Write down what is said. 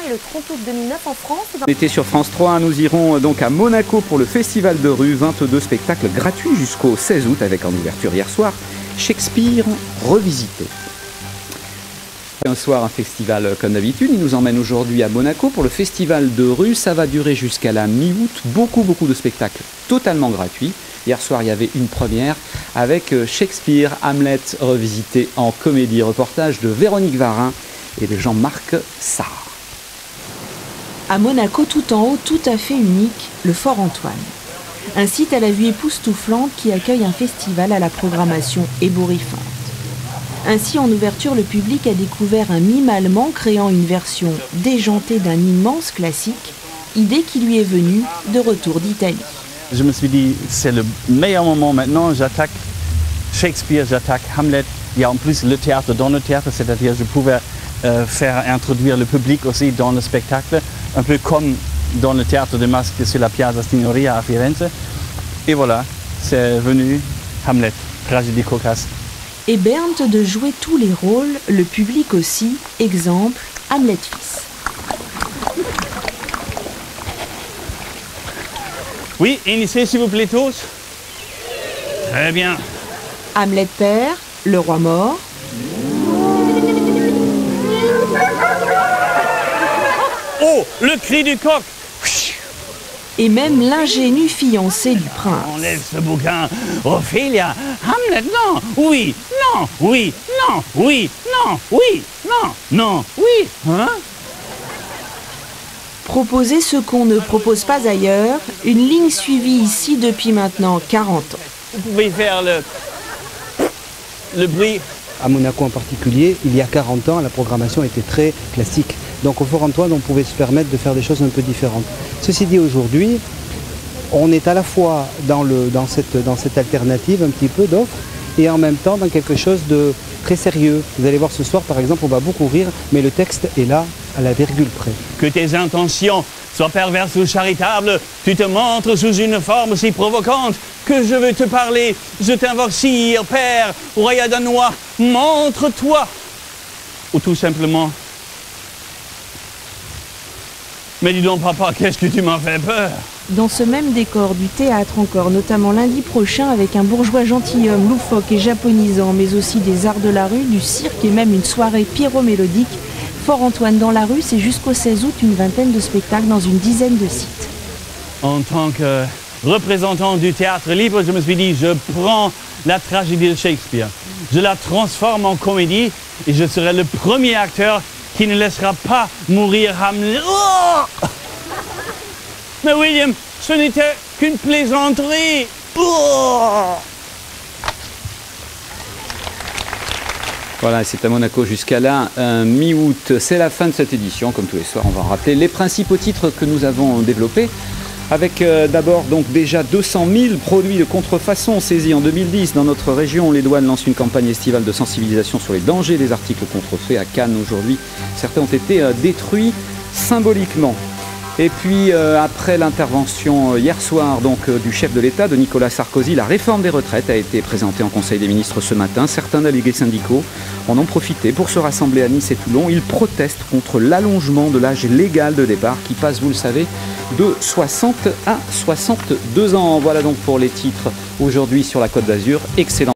et le 30 août 2009 en France. On était sur France 3, nous irons donc à Monaco pour le festival de rue, 22 spectacles gratuits jusqu'au 16 août avec en ouverture hier soir Shakespeare revisité. Un soir, un festival comme d'habitude, il nous emmène aujourd'hui à Monaco pour le festival de rue, ça va durer jusqu'à la mi-août, beaucoup de spectacles totalement gratuits. Hier soir, il y avait une première avec Shakespeare, Hamlet revisité en comédie, reportage de Véronique Varin et de Jean-Marc Sarr. À Monaco, tout en haut, tout à fait unique, le Fort Antoine. Un site à la vue époustouflante qui accueille un festival à la programmation ébouriffante. Ainsi, en ouverture, le public a découvert un mime allemand créant une version déjantée d'un immense classique, idée qui lui est venue de retour d'Italie. Je me suis dit, c'est le meilleur moment maintenant, j'attaque Shakespeare, j'attaque Hamlet. Il y a en plus le théâtre dans le théâtre, c'est-à-dire je pouvais faire introduire le public aussi dans le spectacle, un peu comme dans le théâtre des masques sur la Piazza Signoria à Firenze. Et voilà, c'est venu Hamlet, tragédie cocasse. Et Bernd de jouer tous les rôles, le public aussi, exemple Hamlet fils. Oui, initiez s'il vous plaît tous. Très bien. Hamlet père, le roi mort. Oh, le cri du coq. Et même l'ingénu fiancé du prince. Enlève ce bouquin. Ophélia, Hamlet, non, oui, non, oui, non, oui, non, oui, non, non, oui. Hein? Proposer ce qu'on ne propose pas ailleurs, une ligne suivie ici depuis maintenant 40 ans. Vous pouvez faire le bruit. À Monaco en particulier, il y a 40 ans, la programmation était très classique. Donc au Fort Antoine, on pouvait se permettre de faire des choses un peu différentes. Ceci dit, aujourd'hui, on est à la fois dans cette alternative un petit peu d'offre et en même temps dans quelque chose de très sérieux. Vous allez voir ce soir, par exemple, on va beaucoup rire, mais le texte est là à la virgule près. Que tes intentions soient perverses ou charitables, tu te montres sous une forme si provocante que je veux te parler. Je t'invoque, sire, père, roi danois, montre-toi. Ou tout simplement... Mais dis donc papa, qu'est-ce que tu m'as fait peur? Dans ce même décor du théâtre encore, notamment lundi prochain avec un bourgeois gentilhomme loufoque et japonisant, mais aussi des arts de la rue, du cirque et même une soirée pyro-mélodique. Fort Antoine dans la rue, c'est jusqu'au 16 août une vingtaine de spectacles dans une dizaine de sites. En tant que représentant du théâtre libre, je me suis dit, je prends la tragédie de Shakespeare, je la transforme en comédie et je serai le premier acteur qui ne laissera pas mourir Hamlet. Oh! Mais William, ce n'était qu'une plaisanterie. Oh! Voilà, c'est à Monaco jusqu'à la mi-août. C'est la fin de cette édition. Comme tous les soirs, on va rappeler les principaux titres que nous avons développés. Avec d'abord donc déjà 200 000 produits de contrefaçon saisis en 2010 dans notre région. Les douanes lancent une campagne estivale de sensibilisation sur les dangers des articles contrefaits à Cannes aujourd'hui. Certains ont été détruits symboliquement. Et puis après l'intervention hier soir donc, du chef de l'État, de Nicolas Sarkozy, la réforme des retraites a été présentée en Conseil des ministres ce matin. Certains délégués syndicaux en ont profité pour se rassembler à Nice et Toulon. Ils protestent contre l'allongement de l'âge légal de départ qui passe, vous le savez, de 60 à 62 ans. Voilà donc pour les titres aujourd'hui sur la Côte d'Azur. Excellent.